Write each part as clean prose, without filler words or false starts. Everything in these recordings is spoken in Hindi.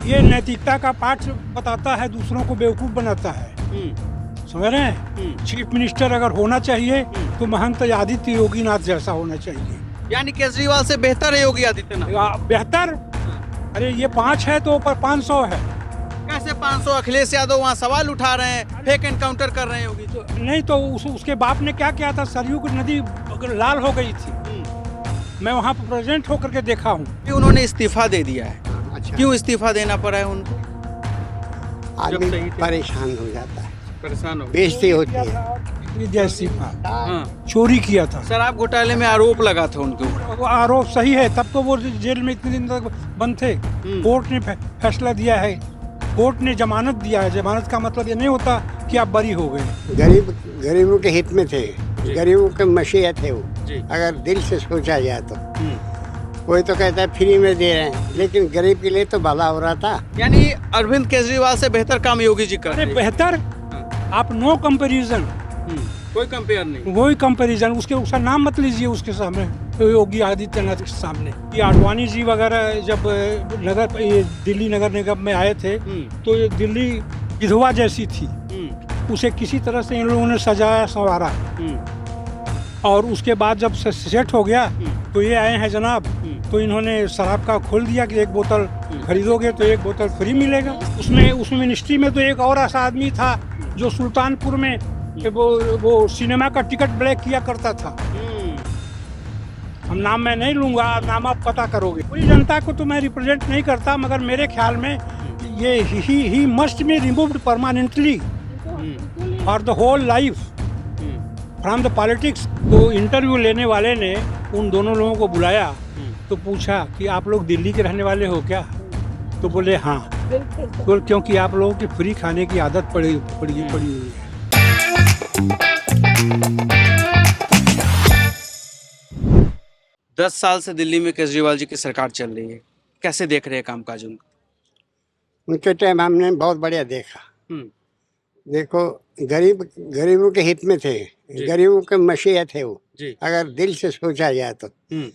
ये नैतिकता का पाठ बताता है, दूसरों को बेवकूफ बनाता है। समझ रहे हैं? चीफ मिनिस्टर अगर होना चाहिए तो महंत आदित्य योगीनाथ जैसा होना चाहिए। यानी केजरीवाल से बेहतर है योगी आदित्यनाथ। बेहतर? अरे ये 5 है तो ऊपर 500 है। कैसे 500? अखिलेश यादव वहाँ सवाल उठा रहे हैं, फेक एनकाउंटर कर रहे हैं योगी। तो नहीं तो उसके बाप ने क्या किया था? सरयू की नदी लाल हो गई थी। मैं वहाँ पर प्रेजेंट होकर के देखा हूँ। उन्होंने इस्तीफा दे दिया है। अच्छा, क्यों इस्तीफा देना पड़ा है उनको? आदमी सही थे। परेशान हो जाता है, परेशान हो गए। बेइज्जती होती है। जैसी हाँ। चोरी किया था। शराब घोटाले में आरोप लगा था उनके ऊपर। वो आरोप सही है, तब तो वो जेल में इतने दिन तक बंद थे। कोर्ट ने फैसला दिया है, कोर्ट ने जमानत दिया है। जमानत का मतलब ये नहीं होता कि आप बरी हो गए। गरीबों के हित में थे, गरीबों के मसीहा थे वो। जी। अगर दिल से सोचा जाए तो कोई तो कहता है फ्री में दे रहे हैं, लेकिन गरीब के लिए तो भला हो रहा था। यानी अरविंद केजरीवाल से बेहतर काम योगी जी कर अरे रहे हैं। बेहतर? आप नो कंपैरिजन, कोई कंपेयर नहीं। वही कंपैरिजन। उसका नाम मत लीजिए उसके सामने, योगी आदित्यनाथ के सामने। ये आडवाणी जी वगैरह जब दिल्ली नगर निगम में आए थे तो ये दिल्ली विधवा जैसी थी। उसे किसी तरह से इन लोगों ने सजाया संवारा, और उसके बाद जब सेट हो गया तो ये आए हैं जनाब, तो इन्होंने शराब का खोल दिया कि एक बोतल खरीदोगे तो एक बोतल फ्री मिलेगा। उसमें मिनिस्ट्री में तो एक और ऐसा आदमी था जो सुल्तानपुर में वो सिनेमा का टिकट ब्लैक किया करता था। हम नाम मैं नहीं लूंगा, नाम आप पता करोगे। पूरी जनता को तो मैं रिप्रेजेंट नहीं करता, मगर मेरे ख्याल में ये ही must be removed permanently for the whole life from the politics. तो इंटरव्यू लेने वाले ने उन दोनों लोगों को बुलाया तो पूछा कि आप लोग दिल्ली के रहने वाले हो क्या? तो बोले हाँ। तो क्योंकि आप लोगों की फ्री खाने की आदत पड़ी हुई है। 10 साल से दिल्ली में केजरीवाल जी की सरकार चल रही है, कैसे देख रहे हैं कामकाज उनका? उनके टाइम हमने बहुत बढ़िया देखा। हम्म, देखो, गरीबों के हित में थे, गरीबों के मसीहा थे वो। जी। अगर दिल से सोचा जाए तो हम्म,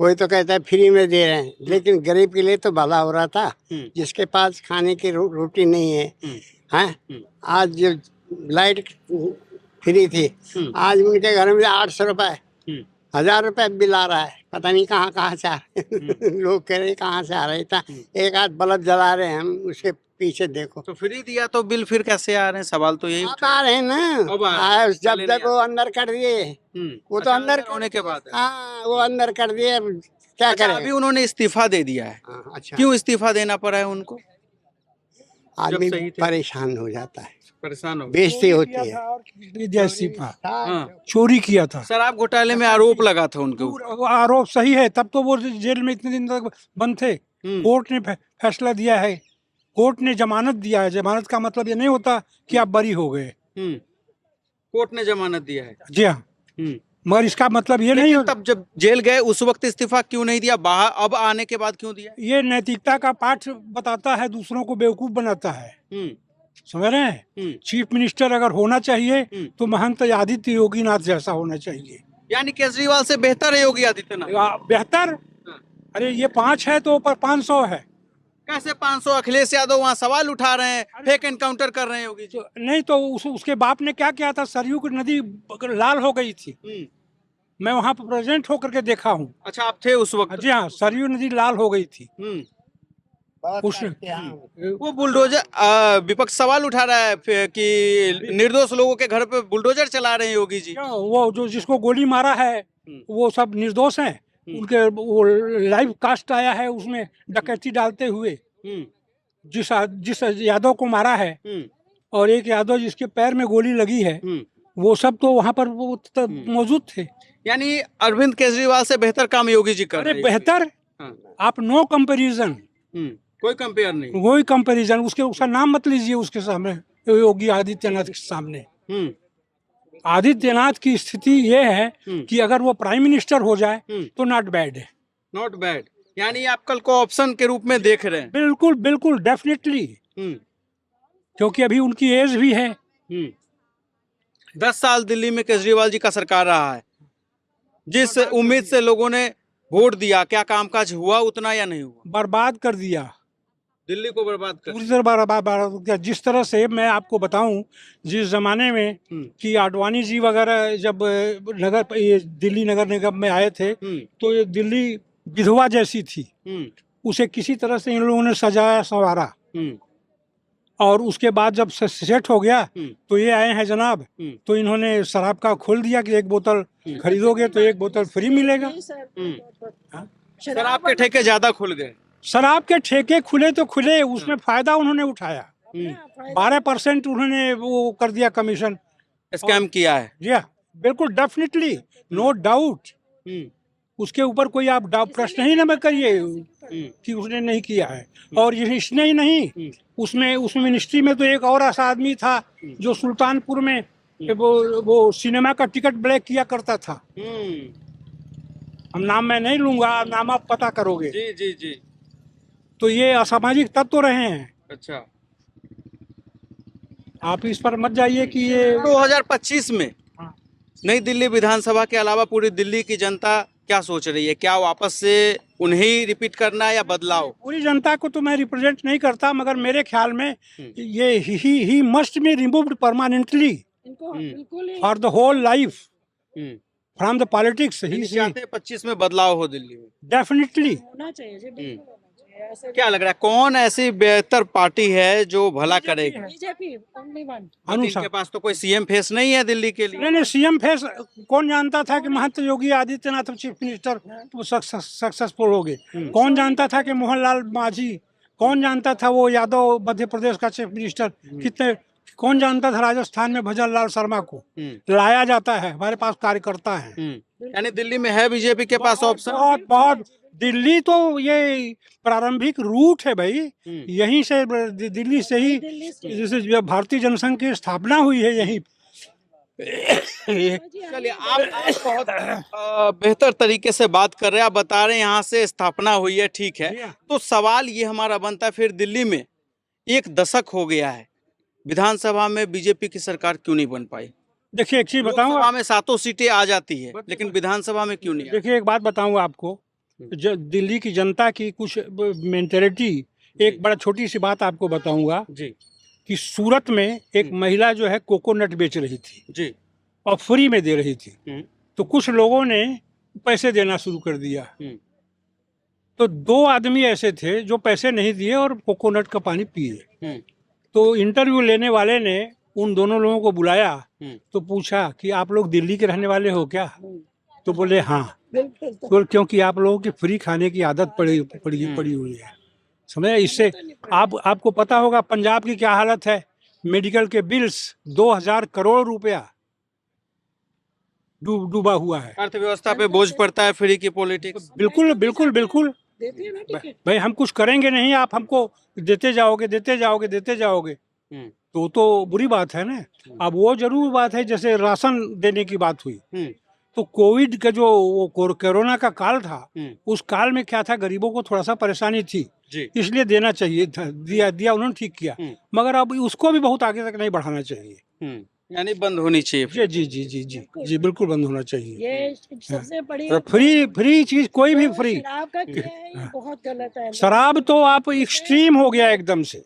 कोई तो कहता है फ्री में दे रहे हैं, लेकिन गरीब के लिए तो भला हो रहा था। जिसके पास खाने की रोटी नहीं है, हैं? आज जो लाइट फ्री थी, आज उनके घर में 800 रुपए 1000 रुपए बिल आ रहा है। पता नहीं कहाँ से आ रहे लोग कह रहे कहाँ से आ रहे था। एक आध बल्ब जला रहे हैं हम, उसके पीछे देखो। तो फ्री दिया तो बिल फिर कैसे आ रहे हैं? सवाल तो यही अब आ रहे हैं ना। अब आ रहे हैं। जब तक वो अंदर कर दिए, वो तो अंदर होने के बाद है। हाँ, वो अंदर कर दिए। अब क्या अच्छा, करें? अभी उन्होंने इस्तीफा दे दिया है। अच्छा, क्यों इस्तीफा देना पड़ा है उनको? आदमी सही थे। परेशान हो जाता है, परेशान हो गए। बेइज्जती होती है। जैसी हाँ। चोरी किया था। शराब घोटाले में आरोप लगा था उनके ऊपर। वो आरोप सही है, तब तो वो जेल में इतने दिन तक बंद थे। कोर्ट ने फैसला दिया है, कोर्ट ने जमानत दिया है। जमानत का मतलब ये नहीं होता कि आप बरी हो गए। कोर्ट ने जमानत दिया है। जी हाँ, मगर इसका मतलब ये नहीं लेकिन होता। तब जब जेल गए उस वक्त इस्तीफा क्यों नहीं दिया? बाहर अब आने के बाद क्यों दिया? ये नैतिकता का पाठ बताता है, दूसरों को बेवकूफ बनाता है। समझ रहे हैं? चीफ मिनिस्टर अगर होना चाहिए तो महंत आदित्य योगीनाथ जैसा होना चाहिए। यानी केजरीवाल से बेहतर है योगी आदित्यनाथ। बेहतर? अरे ये 5 है तो ऊपर 500 है। कैसे 500? अखिलेश यादव वहाँ सवाल उठा रहे हैं, फेक एनकाउंटर कर रहे हैं योगी जी। तो नहीं तो उसके बाप ने क्या किया था? सरयू की नदी लाल हो गई थी। मैं वहाँ पर प्रेजेंट होकर के देखा हूँ। अच्छा, आप थे उस वक्त? जी हाँ, सरयू नदी लाल हो गई थी। वो बुलडोजर, विपक्ष सवाल उठा रहा है कि निर्दोष लोगों के घर पे बुलडोजर चला रहे हैं योगी जी। वो जो जिसको गोली मारा है वो सब निर्दोष हैं। उनके वो लाइव कास्ट आया है, उसमें डकैती डालते हुए जिस यादव को मारा है, और एक यादव जिसके पैर में गोली लगी है, वो सब तो वहाँ पर मौजूद थे। यानी अरविंद केजरीवाल से बेहतर काम योगी जी कर अरे रहे हैं। बेहतर? आप नो कंपैरिजन, कोई कंपेयर नहीं। वही कंपैरिजन। उसका नाम मत लीजिए उसके सामने, योगी आदित्यनाथ के सामने। आदित्यनाथ की स्थिति ये है कि अगर वो प्राइम मिनिस्टर हो जाए तो नॉट बैड है। नॉट बैड, यानी आप कल को ऑप्शन के रूप में देख रहे हैं? बिल्कुल बिल्कुल, डेफिनेटली, क्योंकि अभी उनकी एज भी है। 10 साल दिल्ली में केजरीवाल जी का सरकार रहा है। जिस उम्मीद से लोगों ने वोट दिया, क्या कामकाज हुआ उतना या नहीं हुआ? बर्बाद कर दिया। दिल्ली को बर्बाद कर पूरी तरह बर्बाद किया। जिस तरह से मैं आपको बताऊं, जिस जमाने में कि आडवाणी जी वगैरह जब ये दिल्ली नगर निगम में आए थे, तो ये दिल्ली विधवा जैसी थी। उसे किसी तरह से इन लोगों ने सजाया संवारा, और उसके बाद जब सेट हो गया तो ये आए हैं जनाब, तो इन्होंने शराब का खोल दिया कि एक बोतल खरीदोगे तो एक बोतल फ्री मिलेगा। शराब के ठेके ज्यादा खुल गए। शराब के ठेके खुले तो खुले, उसमें फायदा उन्होंने उठाया। 12% उन्होंने वो कर दिया कमीशन, स्कैम किया है। जी हाँ, बिल्कुल, डेफिनेटली, नो डाउट। उसके ऊपर कोई आप प्रश्न ही न करिए कि उसने नहीं किया है। और ये इसने ही नहीं, उस मिनिस्ट्री में तो एक और ऐसा आदमी था जो सुल्तानपुर में वो सिनेमा का टिकट ब्लैक किया करता था। हम नाम मैं नहीं लूंगा, नाम आप पता करोगे। जी जी जी। तो ये असामाजिक तत्व रहे हैं। अच्छा, आप इस पर मत जाइए कि ये 2025 में हाँ। नई दिल्ली विधानसभा के अलावा पूरी दिल्ली की जनता क्या सोच रही है? क्या वापस से उन्हें ही रिपीट करना है या बदलाव? पूरी जनता को तो मैं रिप्रेजेंट नहीं करता, मगर मेरे ख्याल में ये ही must be removed permanently for the whole life from the politics. ही चाहते 25 में बदलाव हो दिल्ली में। डेफिनेटली होना चाहिए जी, बिल्कुल होना चाहिए। ऐसे क्या लग रहा है कौन ऐसी बेहतर पार्टी है जो भला करेगी? BJP only one. इनके पास तो कोई सीएम फेस नहीं है दिल्ली के लिए। नहीं, सीएम फेस कौन जानता था कि महंत Yogi Adityanath chief minister successful हो गए? कौन जानता था कि मोहनलाल मांझी, कौन जानता था वो यादव मध्य प्रदेश का चीफ मिनिस्टर कितने, कौन जानता था राजस्थान में भजन लाल शर्मा को लाया जाता है? हमारे पास कार्यकर्ता है। यानी दिल्ली में है बीजेपी के पास ऑप्शन। बहुत बहुत, दिल्ली तो ये प्रारंभिक रूट है भाई। यहीं से दिल्ली से ही जैसे जब भारतीय जनसंघ की स्थापना हुई है यहीं। चलिए, आप बहुत बेहतर तरीके से बात कर रहे हैं। आप बता रहे हैं यहाँ से स्थापना हुई है, ठीक है। तो सवाल ये हमारा बनता है, फिर दिल्ली में 1 दशक हो गया है, विधानसभा में बीजेपी की सरकार क्यों नहीं बन पाई? देखिए, एक चीज बताऊं, लोकसभा में 7 सीटें आ जाती है, लेकिन विधानसभा में क्यों नहीं? देखिए, एक बात बताऊंगा आपको, दिल्ली की जनता की कुछ मेंटेलिटी, एक बड़ा छोटी सी बात आपको बताऊंगा जी कि सूरत में एक महिला जो है कोकोनट बेच रही थी जी, और फ्री में दे रही थी। तो कुछ लोगों ने पैसे देना शुरू कर दिया। तो 2 आदमी ऐसे थे जो पैसे नहीं दिए और कोकोनट का पानी पिए। तो इंटरव्यू लेने वाले ने उन दोनों लोगों को बुलाया, तो पूछा कि आप लोग दिल्ली के रहने वाले हो क्या? तो बोले हाँ। तो क्योंकि आप लोगों की फ्री खाने की आदत पड़ी हुई है, समझे? इससे आपको पता होगा पंजाब की क्या हालत है। मेडिकल के बिल्स 2000 करोड़ रुपया डूबा हुआ है। अर्थव्यवस्था पे बोझ पड़ता है फ्री की पॉलिटिक्स। बिल्कुल बिल्कुल बिल्कुल देती है ना टिकट। भाई, हम कुछ करेंगे नहीं, आप हमको देते जाओगे तो बुरी बात है ना। अब वो जरूर बात है, जैसे राशन देने की बात हुई, तो कोविड का जो वो कोरोना का काल था, उस काल में क्या था, गरीबों को थोड़ा सा परेशानी थी, इसलिए देना चाहिए था, दिया उन्होंने, ठीक किया। मगर अब उसको भी बहुत आगे तक नहीं बढ़ाना चाहिए। यानी बंद होनी चाहिए। जी जी जी जी जी, बिल्कुल बंद होना चाहिए। ये सबसे बड़ी फ्री चीज कोई भी फ्री। शराब का क्या है, ये बहुत गलत है। शराब तो आप एक्सट्रीम हो गया एकदम से।